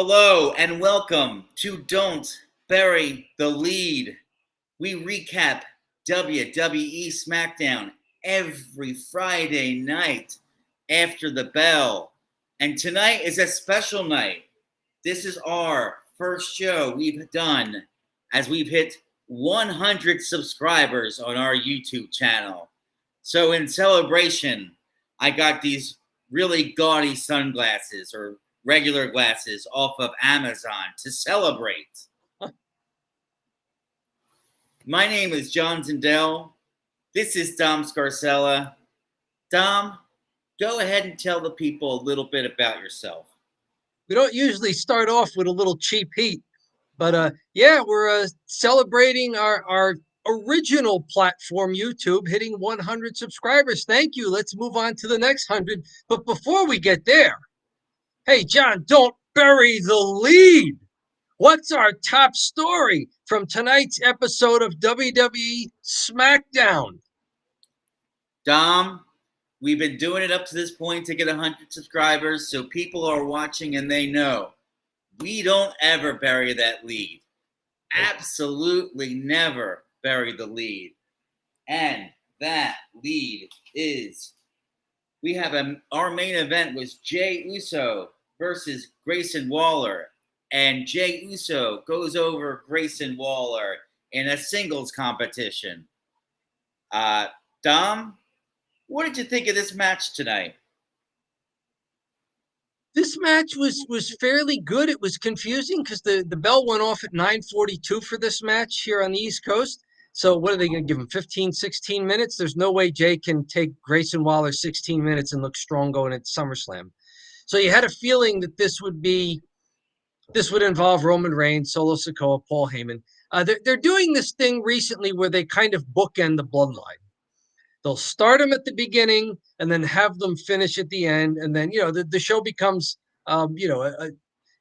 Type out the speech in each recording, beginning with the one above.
Hello and welcome to Don't Bury the Lead. We recap WWE Smackdown every Friday night after the bell. And tonight is a special night. This is our first show we've done as we've hit 100 subscribers on our YouTube channel. So in celebration, I got these really gaudy sunglasses or regular glasses off of Amazon to celebrate. My name is John Zindel. This is Dom Scarcella. Dom, go ahead and tell the people a little bit about yourself. We don't usually start off with a little cheap heat, but we're celebrating our original platform, YouTube, hitting 100 subscribers. Thank you. Let's move on to the next 100. But before we get there, hey, John, don't bury the lead. What's our top story from tonight's episode of WWE Smackdown? Dom, we've been doing it up to this point to get 100 subscribers, so people are watching and they know we don't ever bury that lead. Absolutely never bury the lead. And that lead is, our main event was Jey Uso versus Grayson Waller. And Jey Uso goes over Grayson Waller in a singles competition. Dom, what did you think of this match tonight? This match was fairly good. It was confusing because the bell went off at 9:42 for this match here on the East Coast. So what are they going to give him, 15, 16 minutes? There's no way Jey can take Grayson Waller 16 minutes and look strong going into SummerSlam. So you had a feeling that this would involve Roman Reigns, Solo Sikoa, Paul Heyman. They're doing this thing recently where they kind of bookend the bloodline. They'll start them at the beginning and then have them finish at the end. And then, the show becomes,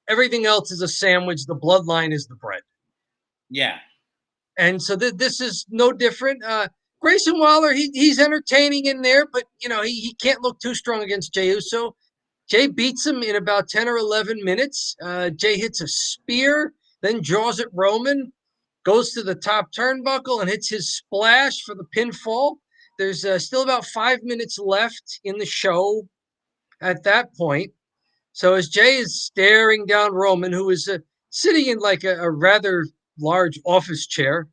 everything else is a sandwich. The bloodline is the bread. Yeah. And so this is no different. Grayson Waller, he's entertaining in there, but, he can't look too strong against Jey Uso. Jey beats him in about 10 or 11 minutes. Jey hits a spear, then draws at Roman, goes to the top turnbuckle and hits his splash for the pinfall. There's still about 5 minutes left in the show at that point. So as Jey is staring down Roman, who is sitting in like a rather large office chair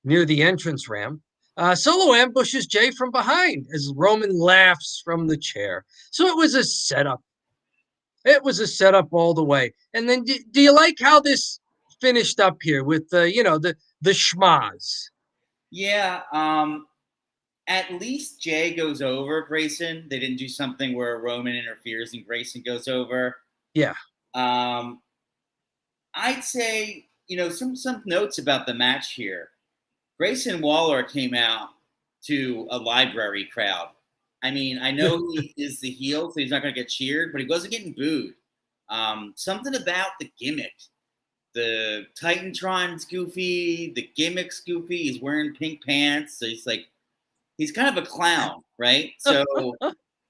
near the entrance ramp, Solo ambushes Jey from behind as Roman laughs from the chair. So it was a setup. It was a setup all the way. And then do you like how this finished up here with, the schmaz? Yeah, at least Jey goes over Grayson. They didn't do something where Roman interferes and Grayson goes over. Yeah. I'd say, some notes about the match here. Grayson Waller came out to a library crowd. I mean, I know he is the heel, so he's not going to get cheered, but he wasn't getting booed. Something about the gimmick. The Titantron's goofy, the gimmick's goofy. He's wearing pink pants, so he's kind of a clown, right? So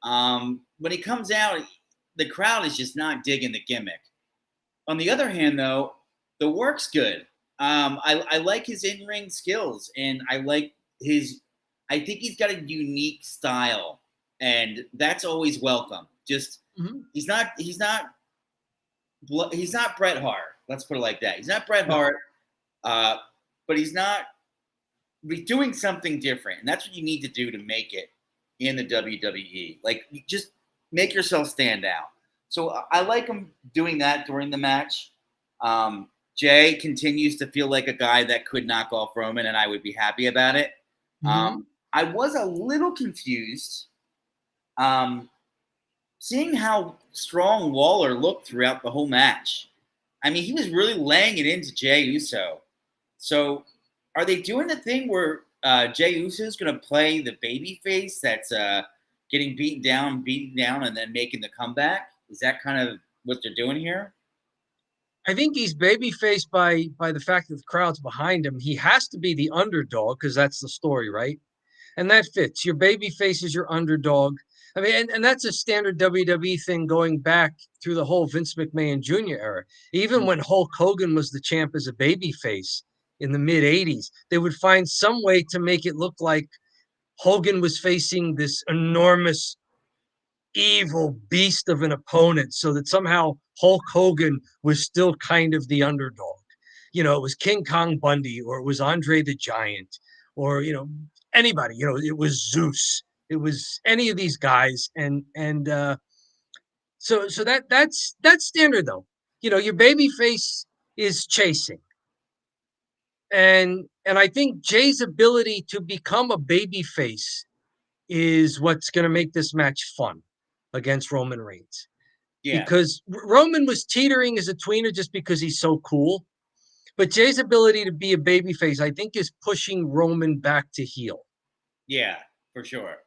when he comes out, the crowd is just not digging the gimmick. On the other hand, though, the work's good. I like his in-ring skills, and I think he's got a unique style, and that's always welcome. Just he's not Bret Hart. Let's put it like that. He's not Bret Hart, but he's doing something different, and that's what you need to do to make it in the WWE. Like, just make yourself stand out. So I like him doing that during the match. Jey continues to feel like a guy that could knock off Roman, and I would be happy about it. I was a little confused seeing how strong Waller looked throughout the whole match. I mean, he was really laying it into Jey Uso. So are they doing the thing where Jey Uso is going to play the baby face that's getting beaten down, and then making the comeback? Is that kind of what they're doing here? I think he's babyfaced by the fact that the crowd's behind him. He has to be the underdog because that's the story, right? And that fits. Your babyface is your underdog. I mean, and that's a standard WWE thing going back through the whole Vince McMahon Jr. era. Even when Hulk Hogan was the champ as a babyface in the mid 80s, they would find some way to make it look like Hogan was facing this enormous evil beast of an opponent so that somehow Hulk Hogan was still kind of the underdog. It was King Kong Bundy or it was Andre the Giant or, anybody, it was Zeus. It was any of these guys. So that's standard though. Your baby face is chasing. And I think Jay's ability to become a baby face is what's going to make this match fun against Roman Reigns. Yeah. Because Roman was teetering as a tweener just because he's so cool. But Jay's ability to be a babyface, I think, is pushing Roman back to heel. Yeah, for sure.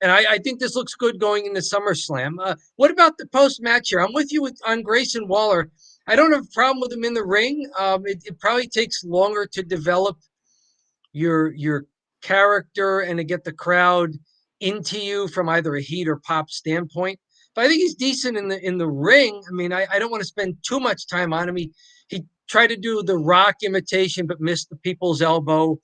And I think this looks good going into SummerSlam. What about the post-match here? I'm with you on Grayson Waller. I don't have a problem with him in the ring. It probably takes longer to develop your character and to get the crowd into you from either a heat or pop standpoint. But I think he's decent in the ring. I mean, I don't want to spend too much time on him. He tried to do the Rock imitation, but missed the people's elbow.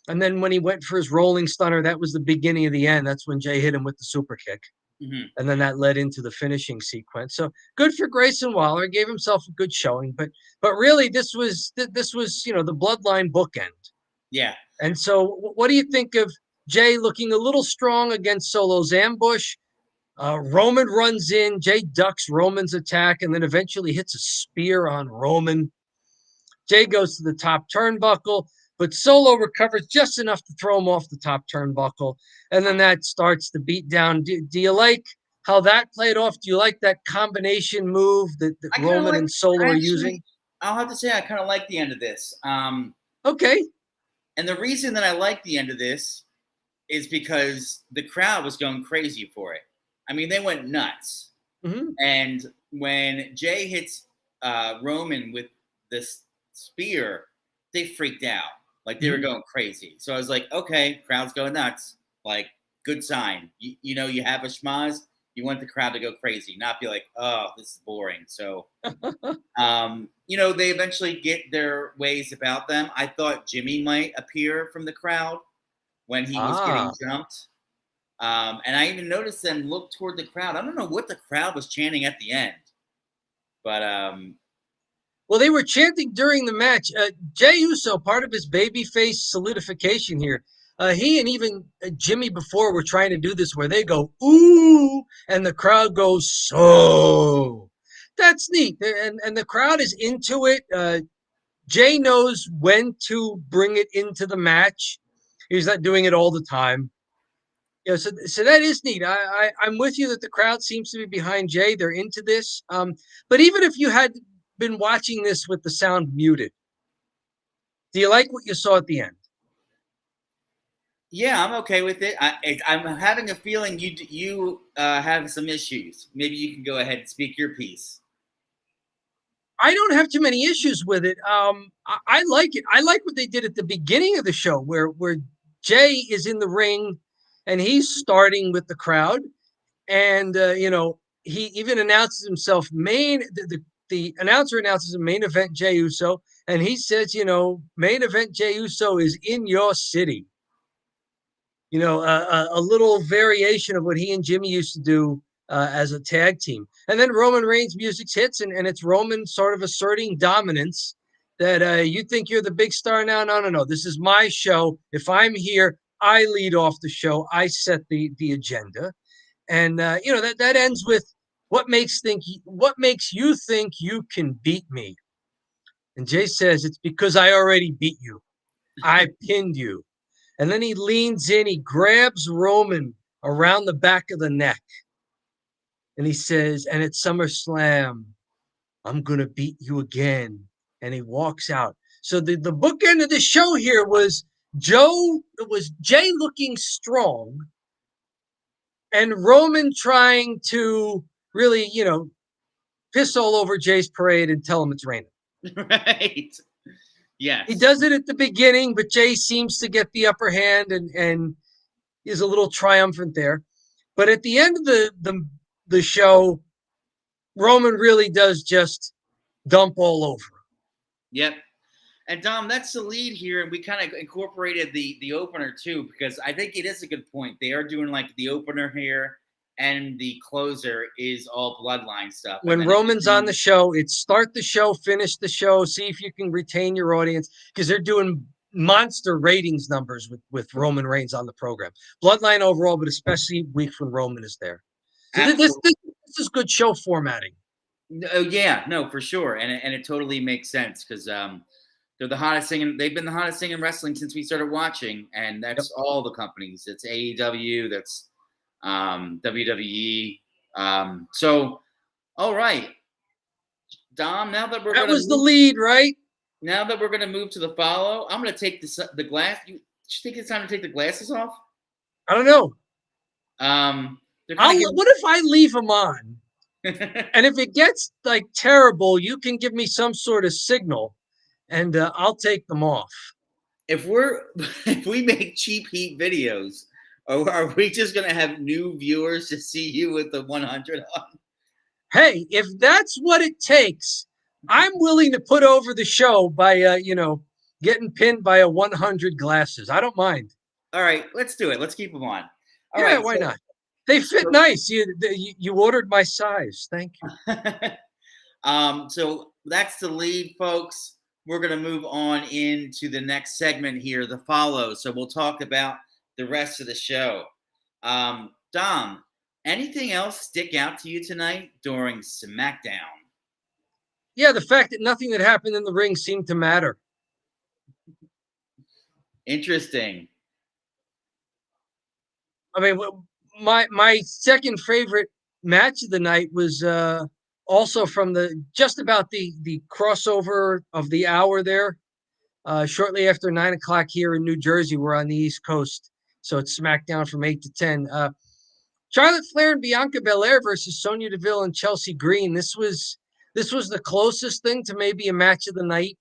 And then when he went for his rolling stunner, that was the beginning of the end. That's when Jay hit him with the super kick. Mm-hmm. And then that led into the finishing sequence. So good for Grayson Waller. Gave himself a good showing. But really, this was the bloodline bookend. Yeah. And so what do you think of Jay looking a little strong against Solo's ambush? Roman runs in. Jay ducks Roman's attack and then eventually hits a spear on Roman. Jay goes to the top turnbuckle, but Solo recovers just enough to throw him off the top turnbuckle. And then that starts the beat down. Do you like how that played off? Do you like that combination move that Roman and Solo are using? I'll have to say I kind of like the end of this. Okay. And the reason that I like the end of this is because the crowd was going crazy for it. I mean, they went nuts. Mm-hmm. And when Jay hits Roman with this spear, they freaked out. Like they were going crazy. So I was like, okay, crowd's going nuts. Like, good sign. You have a schmaz. You want the crowd to go crazy, not be like, oh, this is boring. So, they eventually get their ways about them. I thought Jimmy might appear from the crowd when he was getting jumped. And I even noticed them look toward the crowd. I don't know what the crowd was chanting at the end. But well, they were chanting during the match. Jey Uso, part of his babyface solidification here, he and even Jimmy before were trying to do this where they go, ooh, and the crowd goes, so. That's neat. And the crowd is into it. Jay knows when to bring it into the match. He's not doing it all the time. So that is neat. I'm with you that the crowd seems to be behind Jay. They're into this. But even if you had been watching this with the sound muted, do you like what you saw at the end? Yeah, I'm okay with it. I'm having a feeling you have some issues. Maybe you can go ahead and speak your piece. I don't have too many issues with it. I like it. I like what they did at the beginning of the show where Jay is in the ring and he's starting with the crowd. And, he even announces himself the announcer announces a main event Jey Uso. And he says, main event Jey Uso is in your city. A little variation of what he and Jimmy used to do as a tag team. And then Roman Reigns' music hits, and it's Roman sort of asserting dominance that you think you're the big star now. No. This is my show. If I'm here, I lead off the show. I set the agenda. And, that ends with what makes you think you can beat me? And Jay says, it's because I already beat you. I pinned you. And then he leans in, he grabs Roman around the back of the neck. And he says, and at SummerSlam, I'm going to beat you again. And he walks out. So the bookend of the show here was Jay looking strong and Roman trying to really, piss all over Jay's parade and tell him it's raining. Right. Yes. He does it at the beginning, but Jay seems to get the upper hand and is a little triumphant there. But at the end of the show, Roman really does just dump all over. Yep. And Dom, that's the lead here, and we kind of incorporated the opener too, because I think it is a good point. They are doing like the opener here, and the closer is all bloodline stuff. And When then Roman's on the show, it's start the show, finish the show, see if you can retain your audience, because they're doing monster ratings numbers with Roman Reigns on the program. Bloodline overall, but especially weeks when Roman is there. So this is good show formatting. Oh yeah, no, for sure, and it totally makes sense because they're the hottest thing. They've been the hottest thing in wrestling since we started watching, and that's all the companies. It's AEW, that's WWE. So, all right, Dom. Now that that was the lead, right? Now that we're gonna move to the follow, I'm gonna take the glass. You think it's time to take the glasses off? I don't know. What if I leave them on? And if it gets like terrible, you can give me some sort of signal, and I'll take them off. If we make cheap heat videos, or are we just gonna have new viewers to see you with the 100 on? Hey, if that's what it takes, I'm willing to put over the show by getting pinned by a 100 glasses. I don't mind. All right, let's do it. Let's keep them on. All right, why not? They fit nice. You ordered my size. Thank you. So that's the lead, folks. We're going to move on into the next segment here, the follow. So we'll talk about the rest of the show. Dom, anything else stick out to you tonight during Smackdown? Yeah, the fact that nothing that happened in the ring seemed to matter. Interesting. I mean, my second favorite match of the night was also from just about the crossover of the hour there. Shortly after 9:00 here in New Jersey, we're on the East Coast, so it's SmackDown from 8 to 10. Charlotte Flair and Bianca Belair versus Sonya Deville and Chelsea Green. This was the closest thing to maybe a match of the night.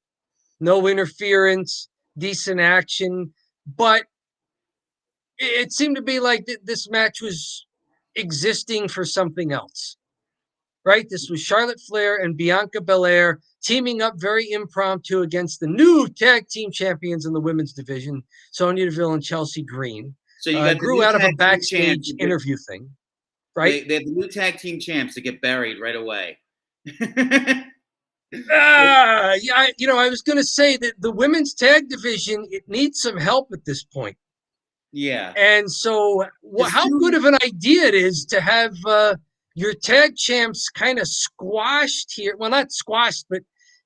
No interference, decent action, but it seemed to be like this match was existing for something else, right? This was Charlotte Flair and Bianca Belair teaming up very impromptu against the new tag team champions in the women's division, Sonya Deville and Chelsea Green. So you grew out of a backstage interview thing, right? They have the new tag team champs to get buried right away. Yeah, I was going to say that the women's tag division, it needs some help at this point. Yeah. And so how good of an idea it is to have your tag champs kind of squashed here. Well, not squashed, but,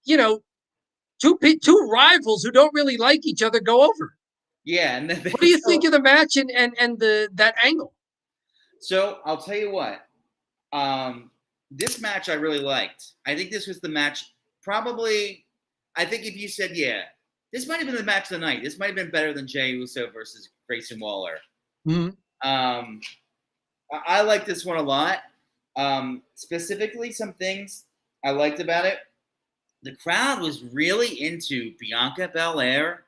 two rivals who don't really like each other go over. Yeah. And what do you think of the match and that angle? So I'll tell you what. This match I really liked. I think this was the match. Probably, I think if you said, yeah, this might have been the match of the night. This might have been better than Jey Uso versus Grayson Waller. Mm-hmm. I like this one a lot. Specifically, some things I liked about it. The crowd was really into Bianca Belair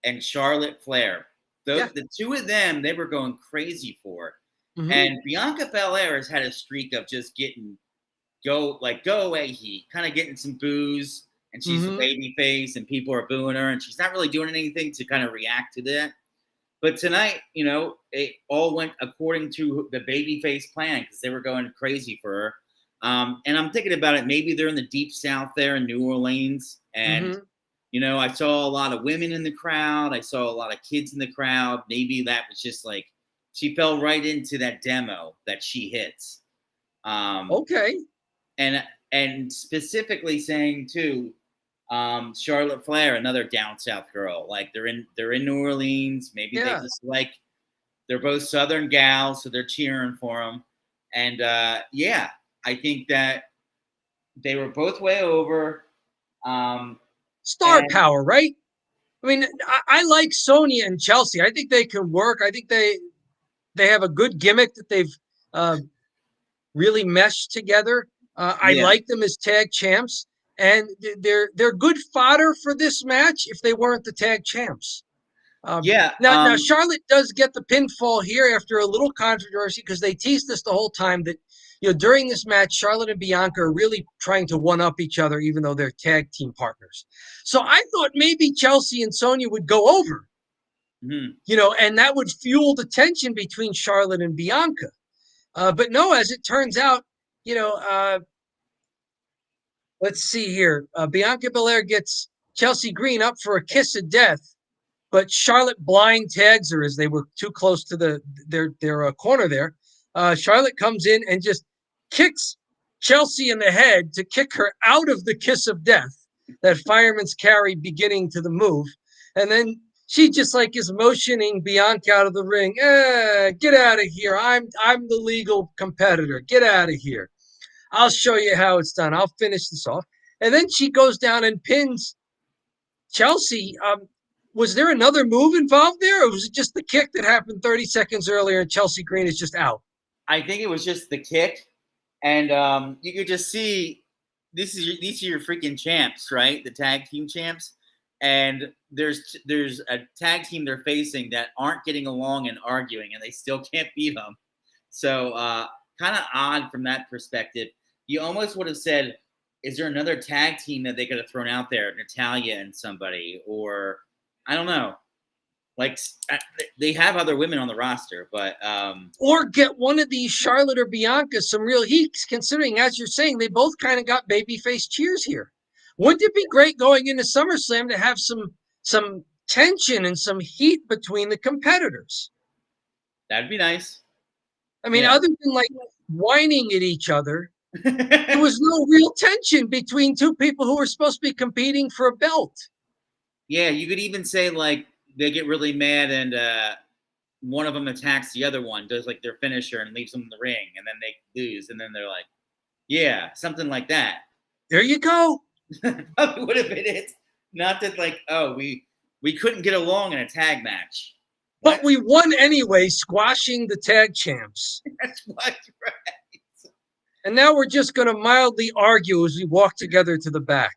and Charlotte Flair. The two of them, they were going crazy for. Mm-hmm. And Bianca Belair has had a streak of just getting go away heat, kind of getting some boos, and she's a baby face and people are booing her and she's not really doing anything to kind of react to that. But tonight, it all went according to the baby face plan because they were going crazy for her. And I'm thinking about it. Maybe they're in the deep South there in New Orleans. And, I saw a lot of women in the crowd. I saw a lot of kids in the crowd. Maybe that was just like, she fell right into that demo that she hits. Okay. And specifically saying too, Charlotte Flair, another down south girl. Like they're in New Orleans. Maybe they just they're both Southern gals, so they're cheering for them. And I think that they were both way over. Star power, right? I mean, I like Sonya and Chelsea. I think they can work. I think they have a good gimmick that they've really meshed together. I like them as tag champs, and they're good fodder for this match if they weren't the tag champs. Yeah. Now Charlotte does get the pinfall here after a little controversy because they teased us the whole time that during this match, Charlotte and Bianca are really trying to one up each other, even though they're tag team partners. So I thought maybe Chelsea and Sonya would go over, and that would fuel the tension between Charlotte and Bianca. But no, as it turns out, let's see here. Bianca Belair gets Chelsea Green up for a kiss of death, but Charlotte blind tags her as they were too close to their corner there. Charlotte comes in and just kicks Chelsea in the head to kick her out of the kiss of death, that fireman's carry beginning to the move. And then she just like is motioning Bianca out of the ring. Get out of here. I'm the legal competitor. Get out of here. I'll show you how it's done. I'll finish this off. And then she goes down and pins Chelsea. Was there another move involved there, or was it just the kick that happened 30 seconds earlier and Chelsea Green is just out? I think it was just the kick. And you could just see these are your freaking champs, right? The tag team champs. And there's a tag team they're facing that aren't getting along and arguing, and they still can't beat them. So kind of odd from that perspective. You almost would have said, is there another tag team that they could have thrown out there, Natalya and somebody, or I don't know. Like they have other women on the roster, but or get one of these Charlotte or Bianca some real heat, considering, as you're saying, they both kind of got babyface cheers here. Wouldn't it be great going into SummerSlam to have some tension and some heat between the competitors? That'd be nice. I mean, other than like whining at each other, there was no real tension between two people who were supposed to be competing for a belt. Yeah, you could even say like they get really mad and one of them attacks the other one, does like their finisher and leaves them in the ring, and then they lose, and then they're like, yeah, something like that. There you go. Probably would have been it. Not that like, oh, we couldn't get along in a tag match. But we won anyway, squashing the tag champs. That's right. And now we're just going to mildly argue as we walk together to the back.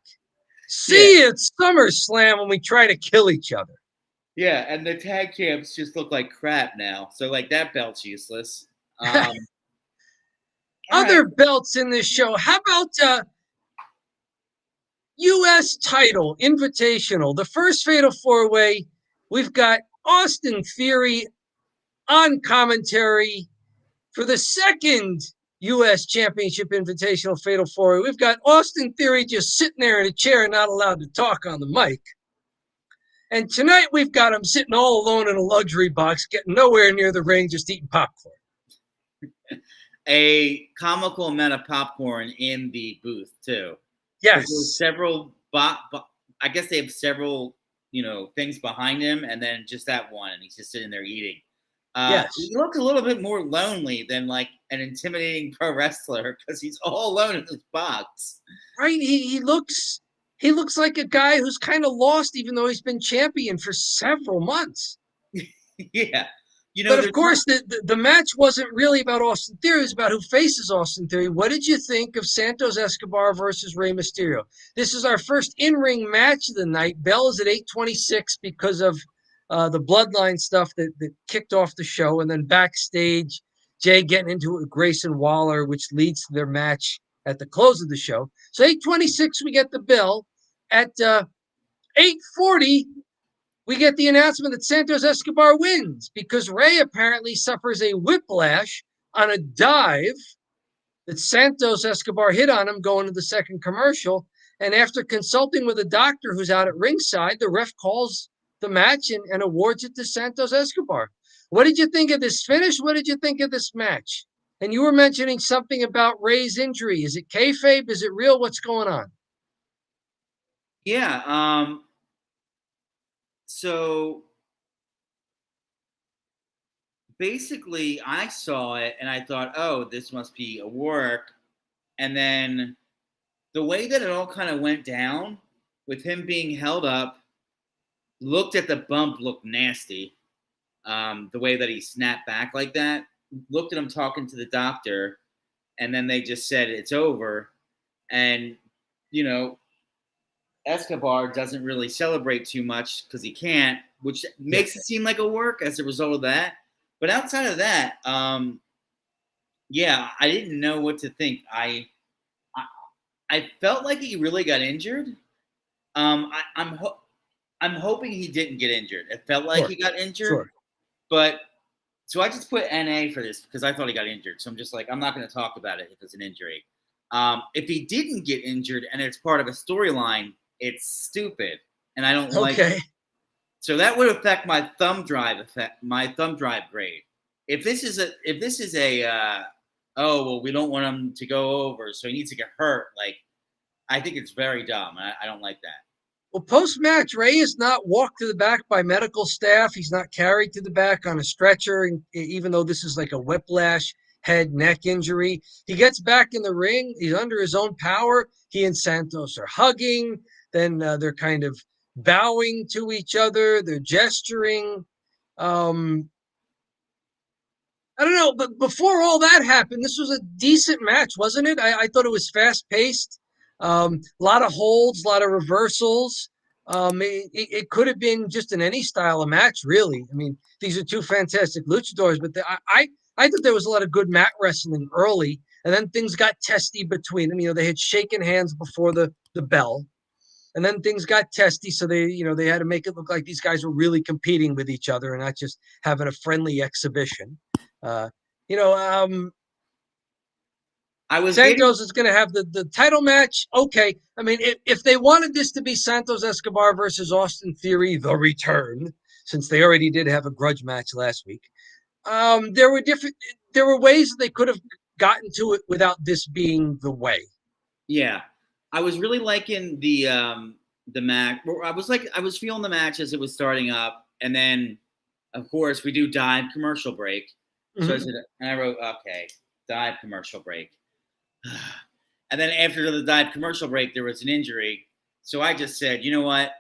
See you at SummerSlam when we try to kill each other. Yeah, and the tag champs just look like crap now. So, like, that belt's useless. Other belts in this show. How about U.S. title, Invitational, the first Fatal 4-Way? We've got Austin Theory on commentary for the second U.S. Championship Invitational Fatal 4-Way. We've got Austin Theory just sitting there in a chair and not allowed to talk on the mic. And tonight we've got him sitting all alone in a luxury box, getting nowhere near the ring, just eating popcorn. A comical amount of popcorn in the booth, too. Yes. Several, I guess they have several, things behind him, and then just that one, and he's just sitting there eating. Yes. He looks a little bit more lonely than like an intimidating pro wrestler because he's all alone in this box. Right. He looks like a guy who's kind of lost, even though he's been champion for several months. Yeah. But of course, the match wasn't really about Austin Theory. It was about who faces Austin Theory. What did you think of Santos Escobar versus Rey Mysterio? This is our first in-ring match of the night. Bell is at 8:26 because of the bloodline stuff that kicked off the show. And then backstage, Jay getting into it with Grayson Waller, which leads to their match at the close of the show. So 8:26, we get the bell. At 8:40, we get the announcement that Santos Escobar wins because Rey apparently suffers a whiplash on a dive that Santos Escobar hit on him going to the second commercial. And after consulting with a doctor who's out at ringside, the ref calls the match and awards it to Santos Escobar. What did you think of this finish? What did you think of this match? And you were mentioning something about Rey's injury. Is it kayfabe? Is it real? What's going on? Yeah. So basically, I saw it and I thought, oh, this must be a work. And then the way that it all kind of went down with him being held up, looked at the bump, looked nasty. The way that he snapped back like that, looked at him talking to the doctor, and then they just said it's over. And, Escobar doesn't really celebrate too much because he can't, which makes it seem like a work as a result of that. But outside of that, yeah, I didn't know what to think. I felt like he really got injured. I'm hoping he didn't get injured. It felt like he got injured, but so I just put NA for this because I thought he got injured. So I'm just like, I'm not going to talk about it if it's an injury. If he didn't get injured and it's part of a storyline, it's stupid, and I don't like it. So that would affect my thumb drive grade. If this is a oh well, we don't want him to go over, so he needs to get hurt. Like, I think it's very dumb. I don't like that. Well, post-match, Ray is not walked to the back by medical staff. He's not carried to the back on a stretcher, even though this is like a whiplash head neck injury. He gets back in the ring. He's under his own power. He and Santos are hugging. Then they're kind of bowing to each other. They're gesturing. I don't know, but before all that happened, this was a decent match, wasn't it? I thought it was fast-paced. A lot of holds, a lot of reversals. It could have been just in any style of match, really. I mean, these are two fantastic luchadors, but I thought there was a lot of good mat wrestling early, and then things got testy between them. You know, they had shaken hands before the bell, and then things got testy, so they had to make it look like these guys were really competing with each other and not just having a friendly exhibition. Santos is going to have the title match. Okay. I mean, if they wanted this to be Santos Escobar versus Austin Theory, the return, since they already did have a grudge match last week, there were ways that they could have gotten to it without this being the way. Yeah. I was really liking the match. I was feeling the match as it was starting up. And then, of course, we do dive commercial break. So I said, and I wrote, okay, dive commercial break. And then after the dive commercial break, there was an injury. So I just said, you know what?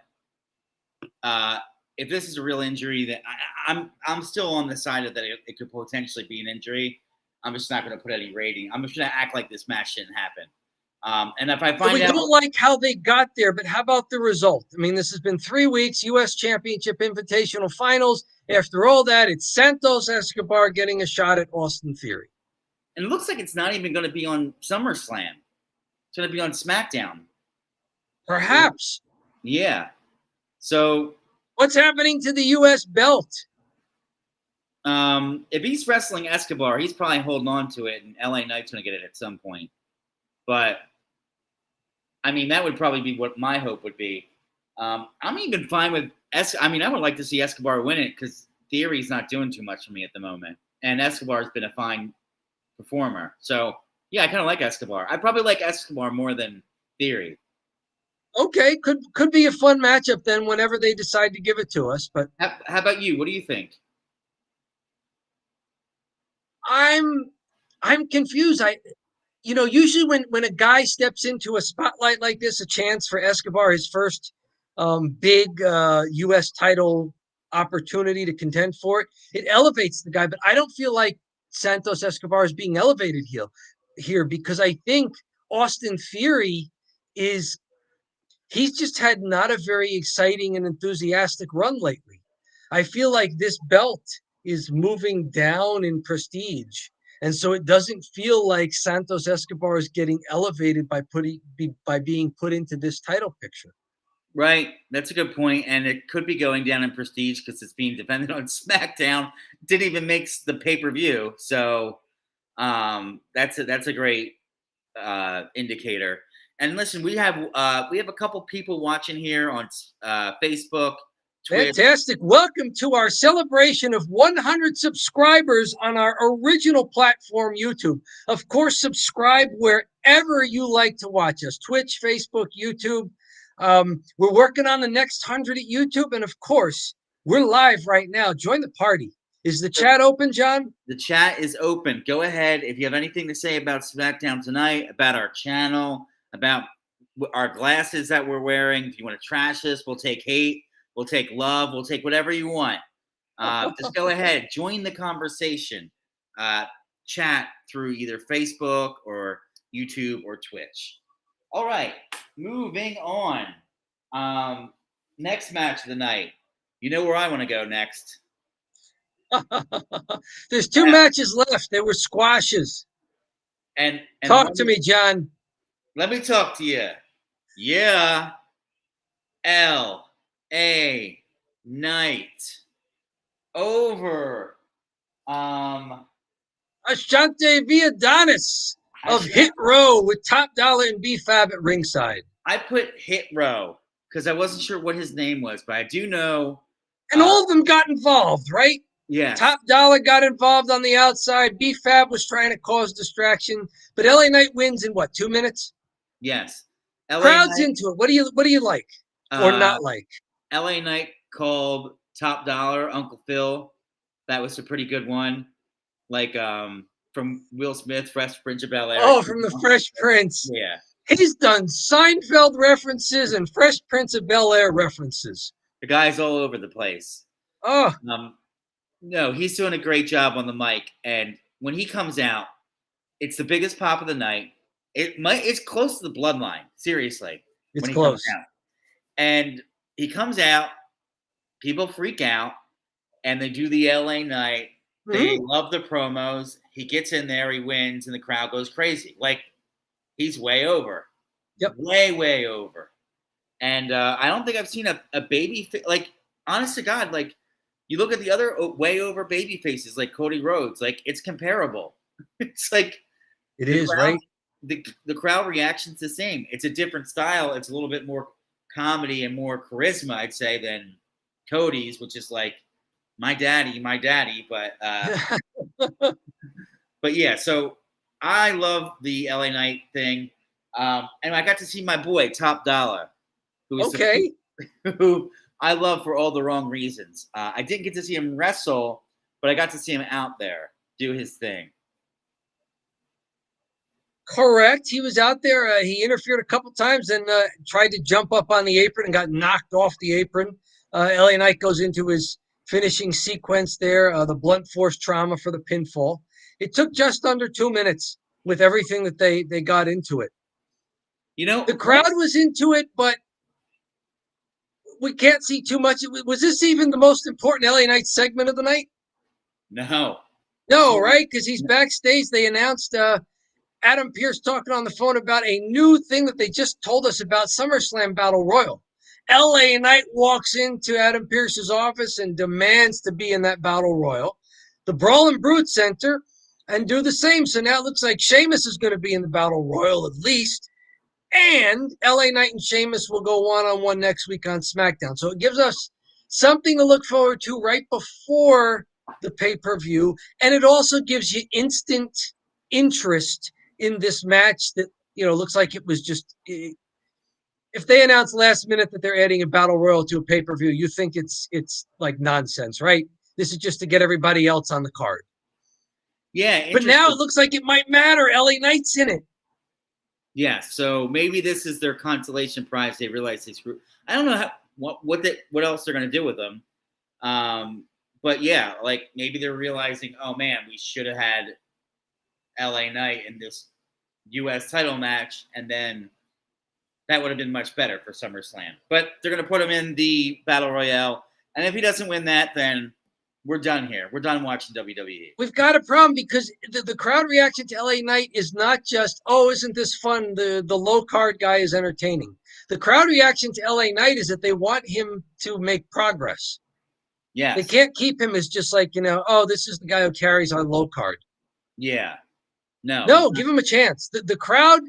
If this is a real injury, that I'm still on the side of that it could potentially be an injury. I'm just not going to put any rating. I'm just going to act like this match didn't happen. And if I find we don't like how they got there, but how about the result? I mean, this has been 3 weeks, U.S. Championship Invitational Finals. After all that, it's Santos Escobar getting a shot at Austin Theory. And it looks like it's not even going to be on SummerSlam. It's going to be on Smackdown. Perhaps. Yeah. So what's happening to the U.S. belt? If he's wrestling Escobar, he's probably holding on to it, and LA Knight's going to get it at some point. But, I mean, that would probably be what my hope would be. I'm even fine with I would like to see Escobar win it because Theory's not doing too much for me at the moment. And Escobar's been a fine performer. So, yeah, I kind of like Escobar. I probably like Escobar more than Theory. Okay, could be a fun matchup then whenever they decide to give it to us. But how about you? What do you think? I'm confused. Usually when a guy steps into a spotlight like this, a chance for Escobar, his first big U.S. title opportunity to contend for it, it elevates the guy. But I don't feel like Santos Escobar is being elevated here because I think Austin Theory he's just had not a very exciting and enthusiastic run lately. I feel like this belt is moving down in prestige. And so it doesn't feel like Santos Escobar is getting elevated by being put into this title picture. Right. That's a good point. And it could be going down in prestige because it's being defended on SmackDown. Didn't even make the pay-per-view. So that's a great indicator. And listen, we have a couple people watching here on Facebook, Twitter. Fantastic. Welcome to our celebration of 100 subscribers on our original platform, YouTube. Of course, subscribe wherever you like to watch us, Twitch, Facebook, YouTube. We're working on the next 100 at YouTube. And of course, we're live right now. Join the party. Is the chat open, John? The chat is open. Go ahead. If you have anything to say about SmackDown tonight, about our channel, about our glasses that we're wearing, if you want to trash us, we'll take hate. We'll take love. We'll take whatever you want. Just go ahead. Join the conversation. Chat through either Facebook or YouTube or Twitch. All right. Moving on. Next match of the night. You know where I want to go next. There's two Yeah. matches left. They were squashes. And Talk to me, John. let me talk to you. Yeah. L.A. Knight over Ashante Villadonis of Hit Row with Top Dollar and B-Fab at ringside. I put Hit Row because I wasn't sure what his name was, but I do know. And all of them got involved, right? Yes. Top Dollar got involved on the outside. B-Fab was trying to cause distraction, but LA Knight wins in what, 2 minutes? Yes. LA Crowd's Knight, into it. What do you like or not like? LA Knight called Top Dollar Uncle Phil. That was a pretty good one. Like from Will Smith, Fresh Prince of Bel-Air. Oh, from the Fresh Prince. Yeah. He's done Seinfeld references and Fresh Prince of Bel-Air references. The guy's all over the place. Oh. No, he's doing a great job on the mic. And when he comes out, it's the biggest pop of the night. It's close to the bloodline, seriously. It's close. And he comes out, people freak out, and they do the LA Knight. They love the promos. He gets in there, he wins, and the crowd goes crazy. Like, he's way over. Yep. Way over. And I don't think I've seen a baby like, honest to God, like, you look at the other way over baby faces like Cody Rhodes, like, it's comparable. It's like it is crowd, right. The crowd reaction's the same. It's a different style. It's a little bit more comedy and more charisma, I'd say, than Cody's, which is like my daddy. But but yeah, so I love the LA Knight thing, and I got to see my boy Top Dollar, who I love for all the wrong reasons. I didn't get to see him wrestle, but I got to see him out there do his thing. Correct. He was out there. He interfered a couple times and tried to jump up on the apron and got knocked off the apron. LA Knight goes into his finishing sequence there, the blunt force trauma for the pinfall. It took just under 2 minutes with everything that they got into it. You know, the crowd was into it, but we can't see too much. Was this even the most important LA Knight segment of the night? No, right? Because he's backstage. They announced Adam Pearce talking on the phone about a new thing that they just told us about SummerSlam Battle Royal. LA Knight walks into Adam Pearce's office and demands to be in that Battle Royal. The Brawl and Brood Center and do the same. So now it looks like Sheamus is going to be in the Battle Royal at least. And LA Knight and Sheamus will go one-on-one next week on SmackDown. So it gives us something to look forward to right before the pay-per-view. And it also gives you instant interest in this match that, looks like it was just... If they announce last minute that they're adding a Battle Royal to a pay-per-view, you think it's like nonsense, right? This is just to get everybody else on the card. Yeah. But now it looks like it might matter. LA Knight's in it. Yeah, so maybe this is their consolation prize. They realize they screwed. I don't know what else they're going to do with them. But yeah, like maybe they're realizing, oh man, we should have had LA Knight in this U.S. title match, and then that would have been much better for SummerSlam. But they're going to put him in the Battle Royale, and if he doesn't win that, then we're done here. We're done watching WWE. We've got a problem because the crowd reaction to LA Knight is not just, oh, isn't this fun? The low card guy is entertaining. The crowd reaction to LA Knight is that they want him to make progress. Yeah. They can't keep him as just like, oh, this is the guy who carries our low card. Yeah. No, give him a chance. The crowd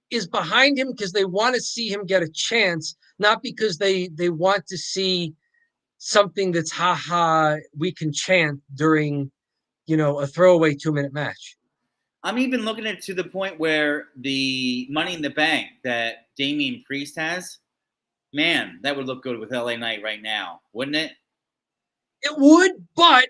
is behind him because they want to see him get a chance, not because they want to see something that's we can chant during, a throwaway 2-minute match. I'm even looking at it to the point where the Money in the Bank that Damian Priest has, man, that would look good with LA Knight right now, wouldn't it? It would, but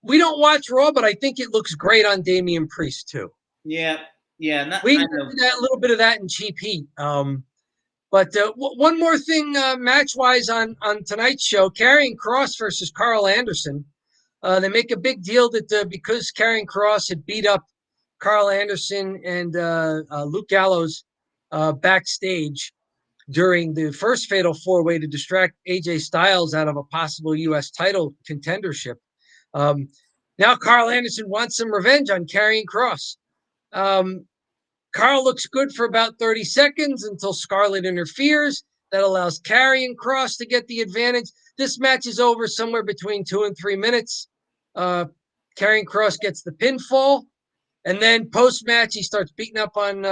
we don't watch Raw, but I think it looks great on Damian Priest too. Yeah. We did that a little bit of that in Cheap Heat. But one more thing, match-wise on tonight's show, Karrion Kross versus Carl Anderson. They make a big deal that because Karrion Kross had beat up Carl Anderson and Luke Gallows backstage, during the first Fatal 4-Way to distract AJ Styles out of a possible U.S. title contendership. Now Carl Anderson wants some revenge on Karrion Kross. Carl looks good for about 30 seconds until Scarlett interferes. That allows Karrion Kross to get the advantage. This match is over somewhere between 2 and 3 minutes. Karrion Kross gets the pinfall. And then post-match, he starts beating up on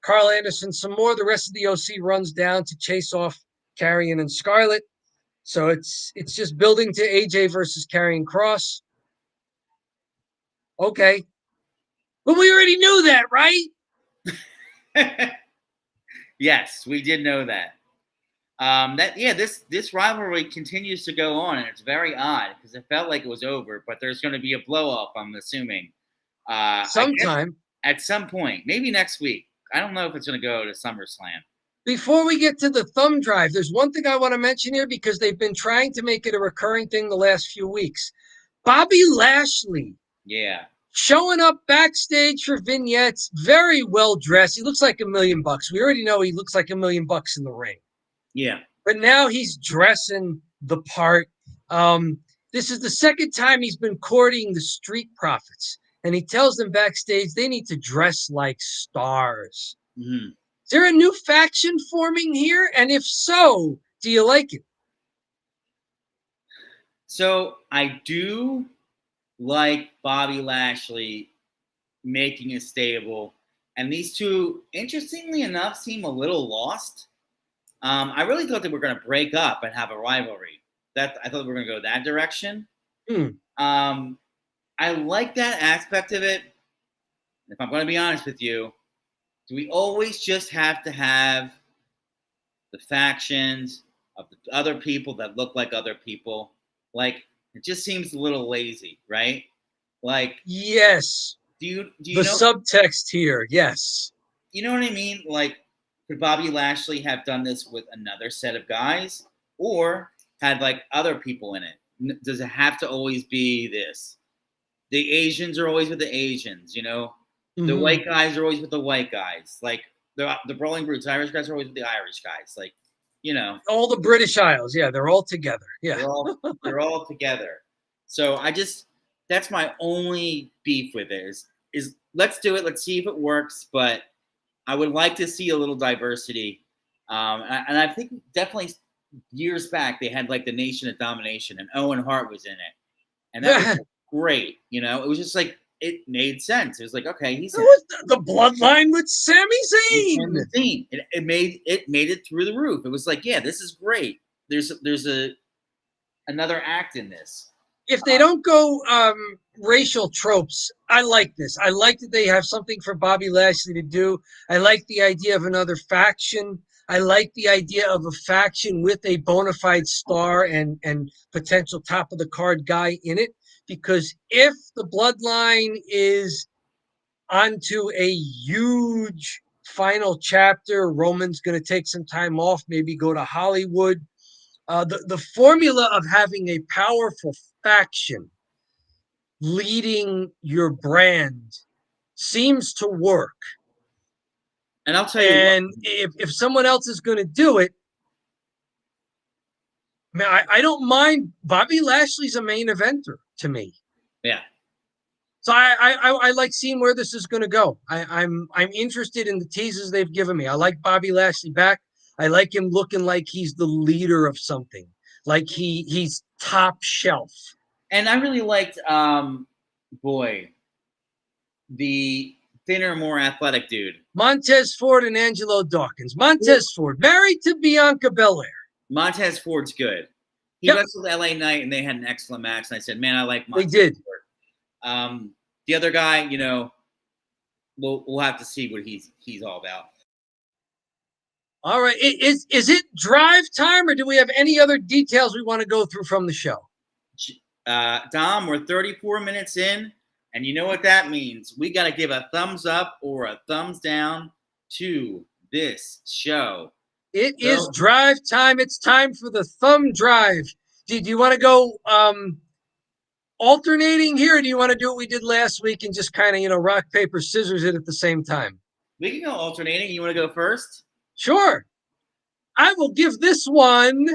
Carl Anderson some more. The rest of the OC runs down to chase off Karrion and Scarlett. So it's just building to AJ versus Karrion Kross. Okay. But we already knew that, right? Yes, we did know that. This rivalry continues to go on, and it's very odd because it felt like it was over, but there's going to be a blow off, I'm assuming. Sometime. At some point, maybe next week. I don't know if it's going to go to SummerSlam. Before we get to the thumb drive, there's one thing I want to mention here because they've been trying to make it a recurring thing the last few weeks. Bobby Lashley. Yeah. Showing up backstage for vignettes, very well dressed. He looks like $1 million. We already know he looks like $1 million in the ring. Yeah. But now he's dressing the part. This is the second time he's been courting the Street Profits. And he tells them backstage they need to dress like stars. Mm-hmm. Is there a new faction forming here? And if so, do you like it? So I do like Bobby Lashley making a stable. And these two, interestingly enough, seem a little lost. I really thought they were going to break up and have a rivalry. I thought we were going to go that direction. I like that aspect of it. If I'm going to be honest with you, do we always just have to have the factions of the other people that look like other people? Like, it just seems a little lazy, right? Like, yes. Do you the know subtext here? Yes. You know what I mean? Like, could Bobby Lashley have done this with another set of guys, or had like other people in it? Does it have to always be this? The Asians are always with the Asians, you know. Mm-hmm. The white guys are always with the white guys. Like the Brawling Brutes, Irish guys are always with the Irish guys. Like, you know, all the British Isles, yeah, they're all together. Yeah, they're all together. So that's my only beef with it is let's do it. Let's see if it works. But I would like to see a little diversity. And I think definitely years back they had like the Nation of Domination and Owen Hart was in it. And that was great. You know, it was just like, it made sense. It was like, okay, he's the bloodline with Sami Zayn. It made it through the roof. It was like, yeah, this is great. There's another act in this. If they don't go racial tropes, I like this. I like that they have something for Bobby Lashley to do. I like the idea of another faction. I like the idea of a faction with a bona fide star and potential top of the card guy in it. Because if the bloodline is onto a huge final chapter, Roman's going to take some time off, maybe go to Hollywood. The formula of having a powerful faction leading your brand seems to work. And I'll tell you, and if someone else is going to do it, man, I don't mind. Bobby Lashley's a main eventer to me. Yeah. So I like seeing where this is going to go. I'm interested in the teases they've given me. I like Bobby Lashley back. I like him looking like he's the leader of something, like he's top shelf. And I really liked, the thinner, more athletic dude, Montez Ford and Angelo Dawkins. Montez Ford, married to Bianca Belair. Montez Ford's good. He wrestled LA Knight, and they had an excellent match. And I said, man, I like Montez. They did. Ford. The other guy, you know, we'll have to see what he's all about. All right. Is it drive time, or do we have any other details we want to go through from the show? Dom, we're 34 minutes in, and you know what that means. We got to give a thumbs up or a thumbs down to this show. It is drive time. It's time for the thumb drive. Do you want to go alternating here, or do you want to do what we did last week and just kind of, rock, paper, scissors it at the same time? We can go alternating. You want to go first? Sure. I will give this one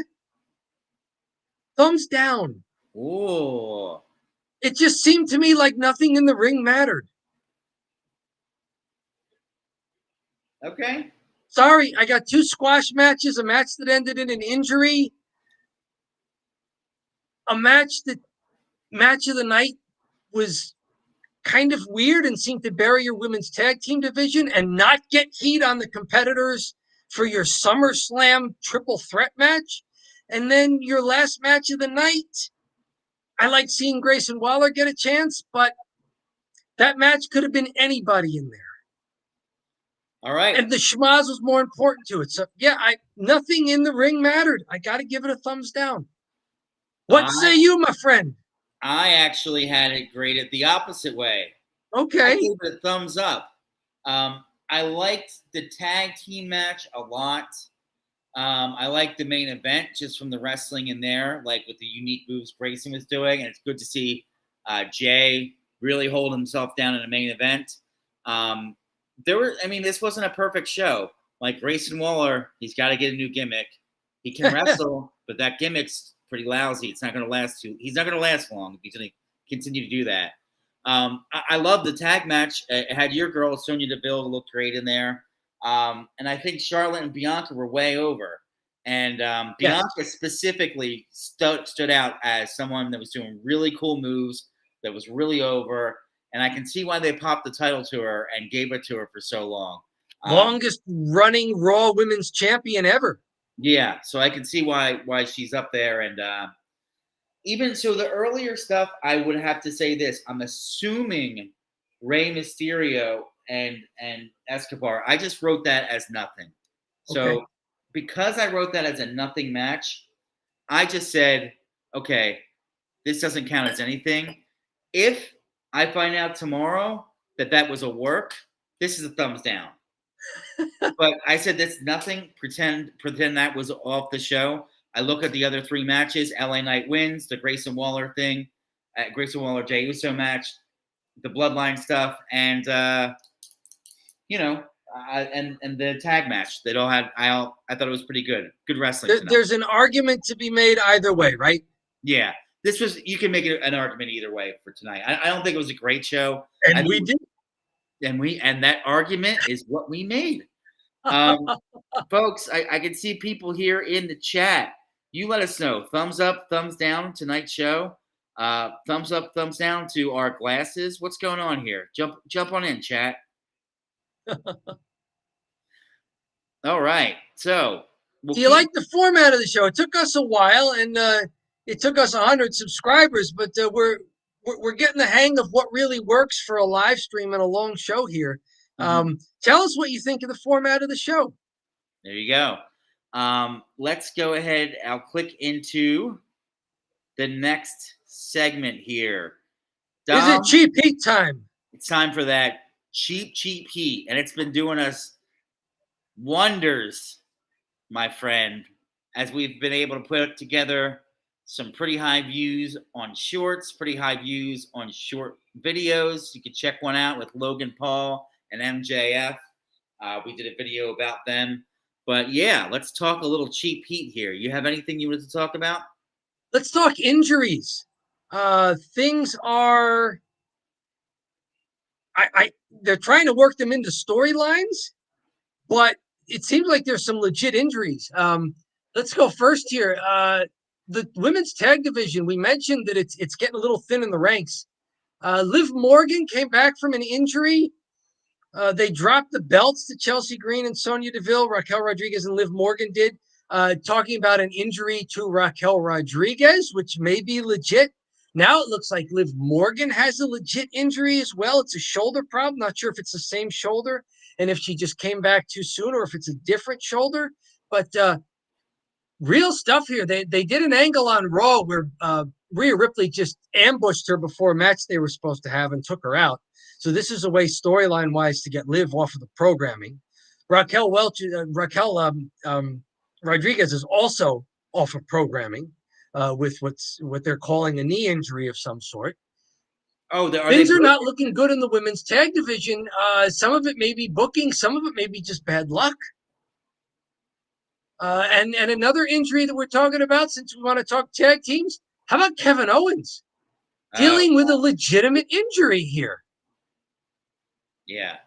thumbs down. Ooh. It just seemed to me like nothing in the ring mattered. Okay. Sorry, I got 2 squash matches, a match that ended in an injury, a match of the night was kind of weird and seemed to bury your women's tag team division and not get heat on the competitors for your SummerSlam triple threat match. And then your last match of the night, I like seeing Grayson Waller get a chance, but that match could have been anybody in there. All right. And the schmaz was more important to it. So yeah, nothing in the ring mattered. I got to give it a thumbs down. What say I you, my friend? I actually had it graded the opposite way. I Okay. gave it a thumbs up. I liked the tag team match a lot. I liked the main event just from the wrestling in there, like with the unique moves Grayson was doing. And it's good to see Jay really hold himself down in the main event. This wasn't a perfect show. Like Grayson Waller, he's got to get a new gimmick. He can wrestle, but that gimmick's pretty lousy. It's not going to last he's not going to last long if he's going to continue to do that. I love the tag match. It had your girl, Sonya Deville, look great in there. And I think Charlotte and Bianca were way over. And Yes. Bianca specifically stood out as someone that was doing really cool moves, that was really over. And I can see why they popped the title to her and gave it to her for so long. Longest running Raw Women's Champion ever. Yeah, so I can see why she's up there. And even so, the earlier stuff, I would have to say this. I'm assuming Rey Mysterio and Escobar. I just wrote that as nothing. So Okay. because I wrote that as a nothing match, I just said, okay, this doesn't count as anything. If I find out tomorrow that was a work, this is a thumbs down. But I said that's nothing. Pretend that was off the show. I look at the other 3 matches. LA Knight wins, the Grayson Waller thing, Grayson Waller Jey Uso match, the Bloodline stuff, and and the tag match. They all had. I thought it was pretty good. Good wrestling tonight. There's an argument to be made either way, right? Yeah, you can make an argument either way for tonight. I don't think it was a great show, And we did. and that argument is what we made. Folks, I can see people here in the chat. You let us know. Thumbs up, thumbs down tonight's show. Thumbs up, thumbs down to our glasses. What's going on here? Jump on in, chat. All right. So, do you like the format of the show? It took us a while, and it took us 100 subscribers, but we're getting the hang of what really works for a live stream and a long show here. Tell us what you think of the format of the show. There you go. Let's go ahead. I'll click into the next segment here. Is it cheap heat time? It's time for that cheap heat, and it's been doing us wonders, my friend, as we've been able to put together some pretty high views on shorts, pretty high views on short videos. You can check one out with Logan Paul and MJF. We did a video about them. But yeah, let's talk a little cheap heat here. You have anything you wanted to talk about? Let's talk injuries. Things are they're trying to work them into storylines, but it seems like there's some legit injuries. Let's go first here. The women's tag division, we mentioned that it's getting a little thin in the ranks. Liv Morgan came back from an injury. They dropped the belts to Chelsea Green and Sonya Deville. Raquel Rodriguez and Liv Morgan did, talking about an injury to Raquel Rodriguez, which may be legit. Now it looks like Liv Morgan has a legit injury as well. It's a shoulder problem. Not sure if it's the same shoulder and if she just came back too soon or if it's a different shoulder. But real stuff here. They did an angle on Raw where Rhea Ripley just ambushed her before a match they were supposed to have and took her out. So this is a way storyline-wise to get Liv off of the programming. Raquel Rodriguez is also off of programming with what they're calling a knee injury of some sort. Oh, things are not looking good in the women's tag division. Some of it may be booking, some of it may be just bad luck. And another injury that we're talking about, since we want to talk tag teams, how about Kevin Owens Oh, dealing with a legitimate injury here? yeah.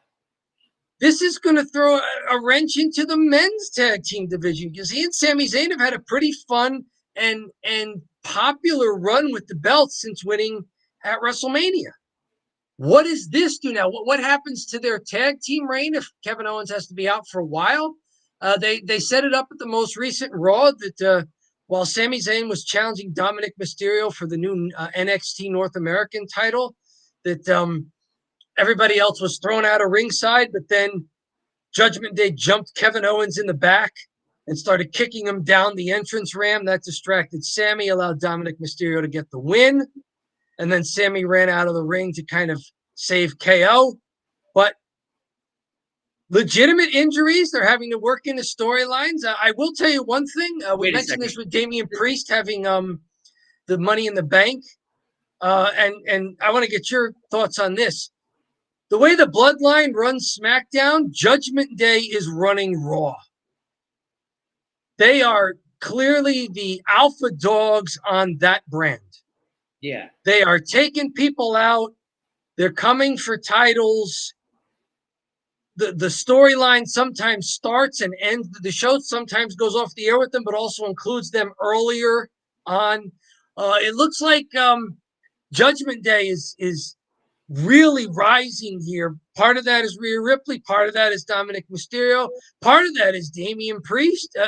This is going to throw a wrench into the men's tag team division because he and Sami Zayn have had a pretty fun and popular run with the belts since winning at WrestleMania. What does this do now? What happens to their tag team reign if Kevin Owens has to be out for a while? They set it up at the most recent Raw that while Sami Zayn was challenging Dominic Mysterio for the new NXT North American title, that everybody else was thrown out of ringside, but then Judgment Day jumped Kevin Owens in the back and started kicking him down the entrance ramp. That distracted Sami, allowed Dominic Mysterio to get the win. And then Sami ran out of the ring to kind of save KO. But legitimate injuries, they're having to work into storylines. I will tell you one thing. We mentioned this with Damian Priest having the Money in the Bank. And I want to get your thoughts on this. The way the Bloodline runs SmackDown, Judgment Day is running Raw. They are clearly the alpha dogs on that brand. Yeah. They are taking people out. They're coming for titles. The storyline sometimes starts and ends. The show sometimes goes off the air with them, but also includes them earlier on. It looks like Judgment Day is really rising here. Part of that is Rhea Ripley. Part of that is Dominic Mysterio. Part of that is Damian Priest.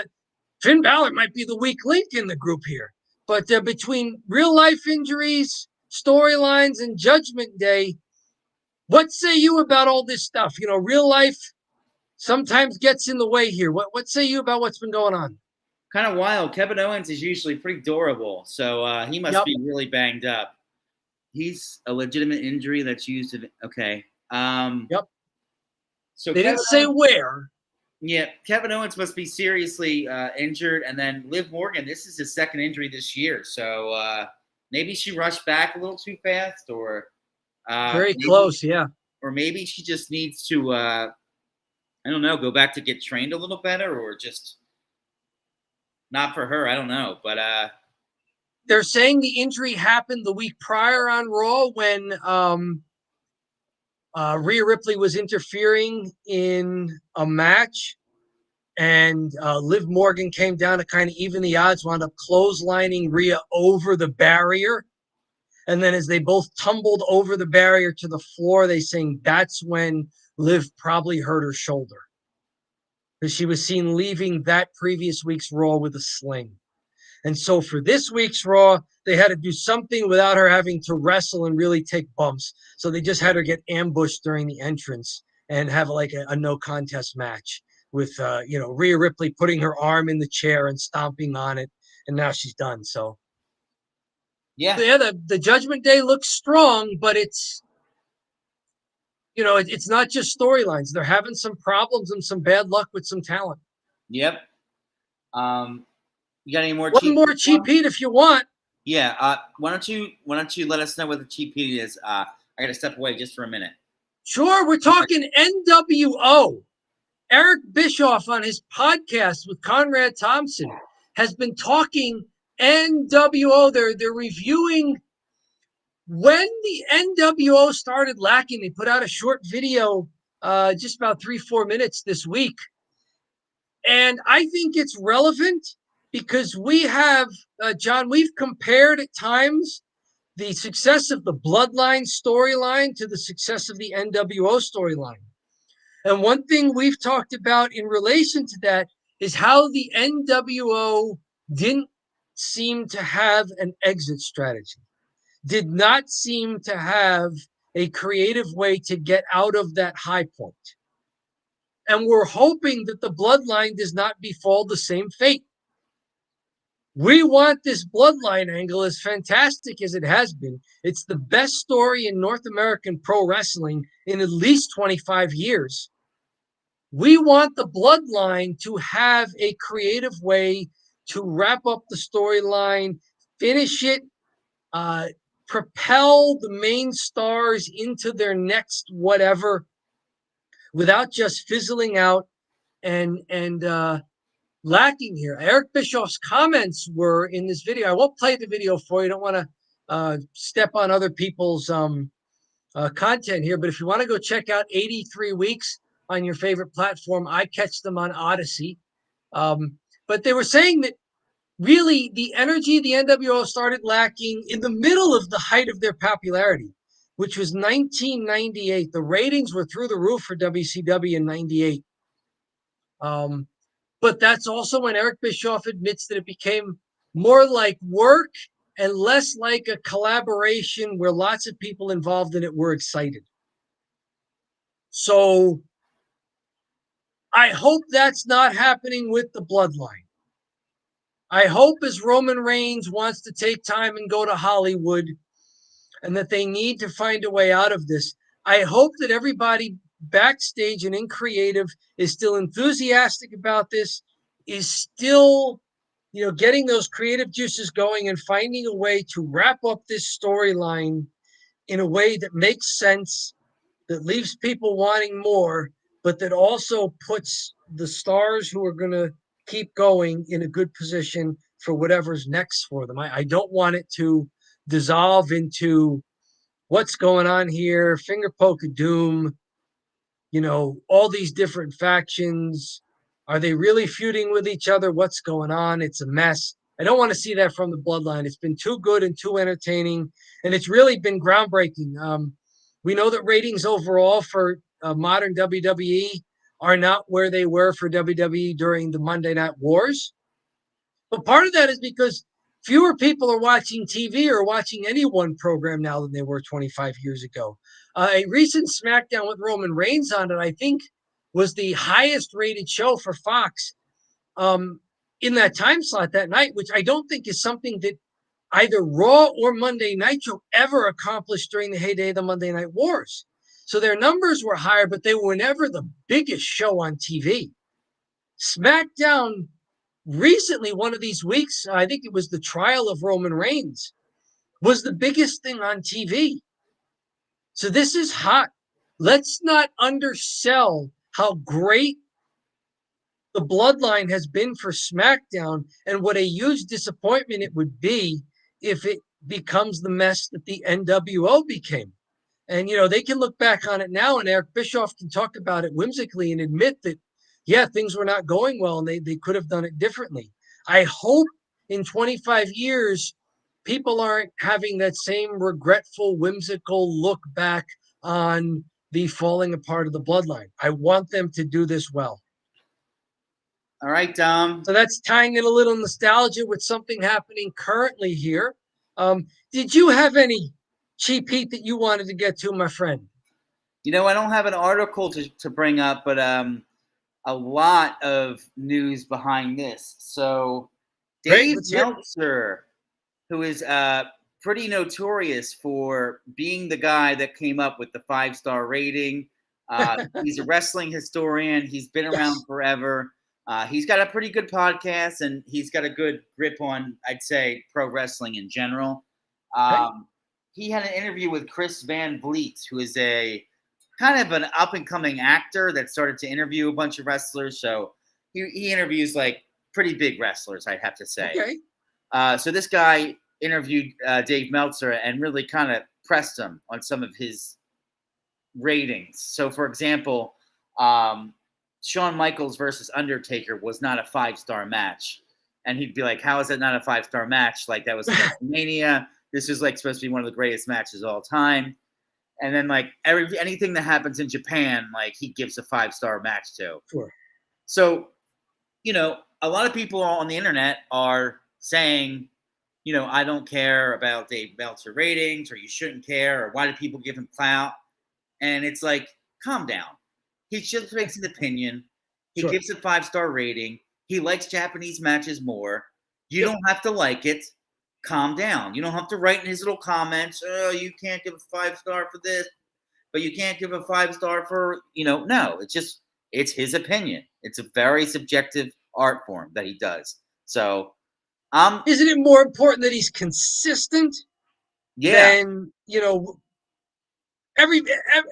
Finn Balor might be the weak link in the group here. But between real life injuries, storylines, and Judgment Day, what say you about all this stuff? You know, real life sometimes gets in the way here. What say you about what's been going on? Kind of wild. Kevin Owens is usually pretty durable, so he must be really banged up. He's a legitimate injury that's used. Okay. Yep. So they didn't say where. Yeah, Kevin Owens must be seriously injured, and then Liv Morgan. This is his second injury this year, so maybe she rushed back a little too fast, or very close, yeah. Or maybe she just needs to, I don't know, go back to get trained a little better, or just not for her. I don't know, but they're saying the injury happened the week prior on Raw when Rhea Ripley was interfering in a match, and Liv Morgan came down to kind of even the odds, wound up clotheslining Rhea over the barrier. And then as they both tumbled over the barrier to the floor, they saying that's when Liv probably hurt her shoulder, because she was seen leaving that previous week's Raw with a sling. And so for this week's Raw, they had to do something without her having to wrestle and really take bumps. So they just had her get ambushed during the entrance and have like a no contest match with, Rhea Ripley putting her arm in the chair and stomping on it. And now she's done. So yeah, the Judgment Day looks strong, but it's not just storylines. They're having some problems and some bad luck with some talent. Yep. You got any more? One more cheap heat if you want. Yeah. Why don't you let us know what the cheap heat is? I got to step away just for a minute. Sure. We're talking NWO. Eric Bischoff on his podcast with Conrad Thompson has been talking NWO. They're reviewing when the NWO started lacking. They put out a short video, just about 3-4 minutes this week. And I think it's relevant because we have, John, we've compared at times the success of the Bloodline storyline to the success of the NWO storyline. And one thing we've talked about in relation to that is how the NWO didn't seem to have an exit strategy, did not seem to have a creative way to get out of that high point. And we're hoping that the Bloodline does not befall the same fate. We want this Bloodline angle, as fantastic as it has been. It's the best story in North American pro wrestling in at least 25 years. We want the Bloodline to have a creative way to wrap up the storyline, finish it, propel the main stars into their next whatever without just fizzling out and lacking here. Eric Bischoff's comments were in this video. I won't play the video for you. I don't want to step on other people's content here, but if you want to go check out 83 Weeks on your favorite platform, I catch them on Odyssey. But they were saying that really the energy of the NWO started lacking in the middle of the height of their popularity, which was 1998. The ratings were through the roof for WCW in 98. But that's also when Eric Bischoff admits that it became more like work and less like a collaboration where lots of people involved in it were excited. So I hope that's not happening with the bloodline. I hope as Roman Reigns wants to take time and go to Hollywood and that they need to find a way out of this, I hope that everybody backstage and in creative is still enthusiastic about this, is still, getting those creative juices going and finding a way to wrap up this storyline in a way that makes sense, that leaves people wanting more, but that also puts the stars who are going to keep going in a good position for whatever's next for them. I don't want it to dissolve into what's going on here, finger poke of doom, all these different factions. Are they really feuding with each other? What's going on? It's a mess. I don't want to see that from the bloodline. It's been too good and too entertaining, and it's really been groundbreaking. We know that ratings overall for modern WWE are not where they were for WWE during the Monday Night Wars. But part of that is because fewer people are watching TV or watching any one program now than they were 25 years ago. A recent Smackdown with Roman Reigns on it, I think, was the highest rated show for Fox in that time slot that night, which I don't think is something that either Raw or Monday Nitro ever accomplished during the heyday of the Monday Night Wars. So their numbers were higher, but they were never the biggest show on TV. SmackDown recently, one of these weeks, I think it was the trial of Roman Reigns, was the biggest thing on TV. So this is hot. Let's not undersell how great the bloodline has been for SmackDown and what a huge disappointment it would be if it becomes the mess that the NWO became. And, they can look back on it now, and Eric Bischoff can talk about it whimsically and admit that, yeah, things were not going well and they could have done it differently. I hope in 25 years, people aren't having that same regretful, whimsical look back on the falling apart of the bloodline. I want them to do this well. All right, Dom. So that's tying in a little nostalgia with something happening currently here. Did you have any cheap heat that you wanted to get to, my friend? I don't have an article to bring up, but a lot of news behind this. So Dave Meltzer, who is pretty notorious for being the guy that came up with the 5-star rating. He's a wrestling historian. He's been around forever. He's got a pretty good podcast, and he's got a good grip on, I'd say, pro wrestling in general. He had an interview with Chris Van Vliet, who is a kind of an up-and-coming actor that started to interview a bunch of wrestlers. So he interviews, like, pretty big wrestlers, I'd have to say. Okay. So this guy interviewed Dave Meltzer and really kind of pressed him on some of his ratings. So, for example, Shawn Michaels versus Undertaker was not a 5-star match. And he'd be like, how is that not a 5-star match? Like, that was Mania. This is, like, supposed to be one of the greatest matches of all time. And then, like, anything that happens in Japan, like, he gives a 5-star match to. Sure. So, a lot of people on the internet are saying, I don't care about Dave Meltzer ratings, or you shouldn't care, or why do people give him clout? And it's like, calm down. He just makes an opinion. He gives a 5-star rating. He likes Japanese matches more. You don't have to like it. Calm down. You don't have to write in his little comments, oh, you can't give a 5-star for this, but you can't give a 5-star for, no. It's his opinion. It's a very subjective art form that he does. So, isn't it more important that he's consistent than,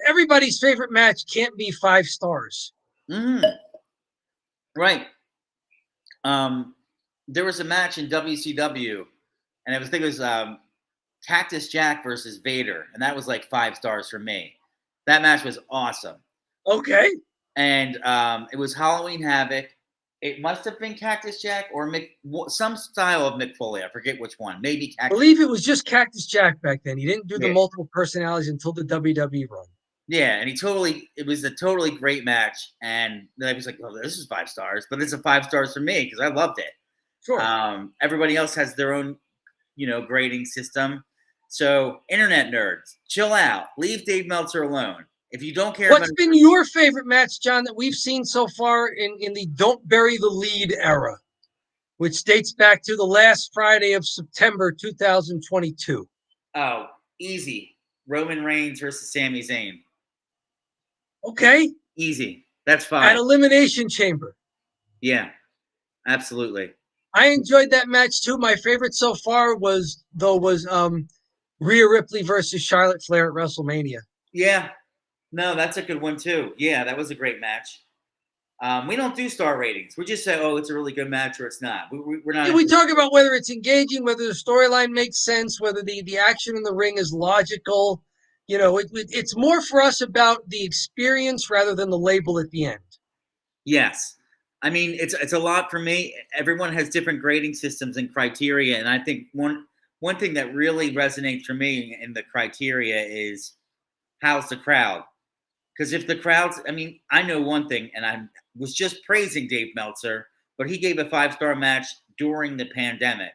everybody's favorite match can't be 5 stars. Mm-hmm. Right. Um, there was a match in WCW, and I think it was Cactus Jack versus Vader, and that was like 5 stars for me. That match was awesome. Okay. And it was Halloween Havoc. It must have been Cactus Jack or some style of Mick Foley. I forget which one. Maybe I Cactus. believe it was just Cactus Jack back then. He didn't do the Yeah. multiple personalities until the WWE run. Yeah, and it was a totally great match. And then I was like, oh, this is 5 stars, but it's a 5 stars for me because I loved it. Sure. Everybody else has their own, grading system. So, internet nerds, chill out. Leave Dave Meltzer alone. If you don't care What's about been your favorite match, John, that we've seen so far in the Don't Bury the Lead era, which dates back to the last Friday of September 2022? Oh, easy. Roman Reigns versus Sami Zayn. Okay. Easy. That's At fine. Elimination Chamber. Yeah, absolutely. I enjoyed that match too. My favorite so far was Rhea Ripley versus Charlotte Flair at WrestleMania. Yeah. No, that's a good one too. Yeah, that was a great match. We don't do star ratings. We just say, oh, it's a really good match or it's not. We're not. Yeah, we talk about whether it's engaging, whether the storyline makes sense, whether the action in the ring is logical. It's more for us about the experience rather than the label at the end. Yes. I mean, it's a lot for me. Everyone has different grading systems and criteria, and I think one thing that really resonates for me in the criteria is how's the crowd? Because if the crowd's, I mean, I know one thing, and I was just praising Dave Meltzer, but he gave a 5 star match during the pandemic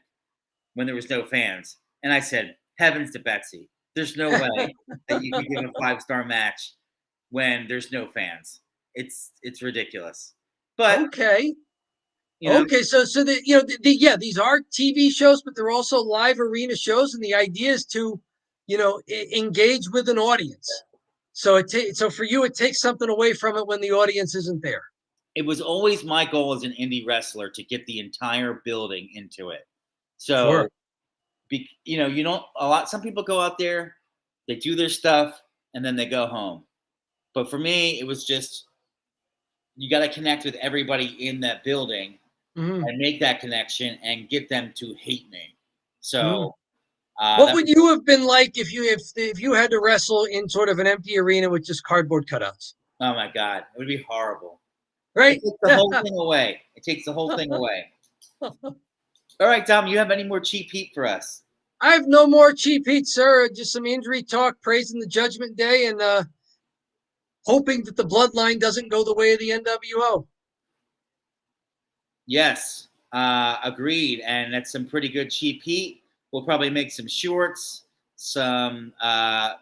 when there was no fans, and I said, heavens to Betsy, there's no way that you could give a 5 star match when there's no fans. It's ridiculous. But Okay. you know, Okay, so yeah, these are TV shows, but they're also live arena shows, and the idea is to, engage with an audience. So for you, it takes something away from it when the audience isn't there. it was always my goal as an indie wrestler to get the entire building into it. So, Sure. you don't a lot. Some people go out there, they do their stuff, and then they go home. But for me, it was just you got to connect with everybody in that building Mm-hmm. and make that connection and get them to hate me. Mm-hmm. So What that would you have been like if you had to wrestle in sort of an empty arena with just cardboard cutouts? oh my god, it would be horrible. It Right? takes the whole thing away. It takes the whole thing away. All right, Dom, you have any more cheap heat for us? I have no more cheap heat, sir. Just some injury talk, praising the Judgment Day, and hoping that the bloodline doesn't go the way of the NWO. Yes, agreed. And that's some pretty good cheap heat. We'll probably make some shorts, some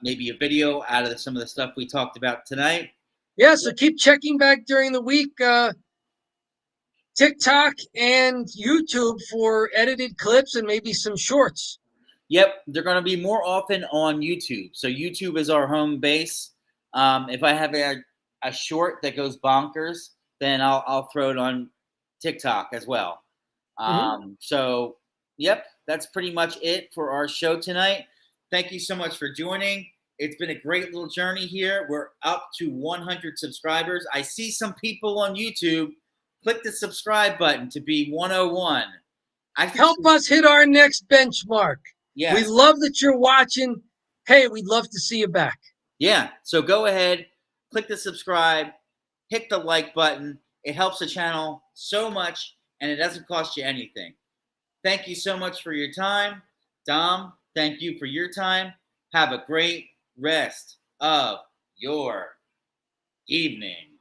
maybe a video out of some of the stuff we talked about tonight. Yeah, so keep checking back during the week, TikTok and YouTube for edited clips and maybe some shorts. Yep, they're going to be more often on YouTube. So YouTube is our home base. If I have a short that goes bonkers, then I'll throw it on TikTok as well. So, yep, that's pretty much it for our show tonight. Thank you so much for joining. It's been a great little journey here. We're up to 100 subscribers. I see some people on YouTube. Click the subscribe button to be 101. Help us hit our next benchmark. Yes. We love that you're watching. Hey, we'd love to see you back. Yeah. So go ahead, click the subscribe, hit the like button. It helps the channel so much, and it doesn't cost you anything. Thank you so much for your time. Dom, thank you for your time. Have a great rest of your evening.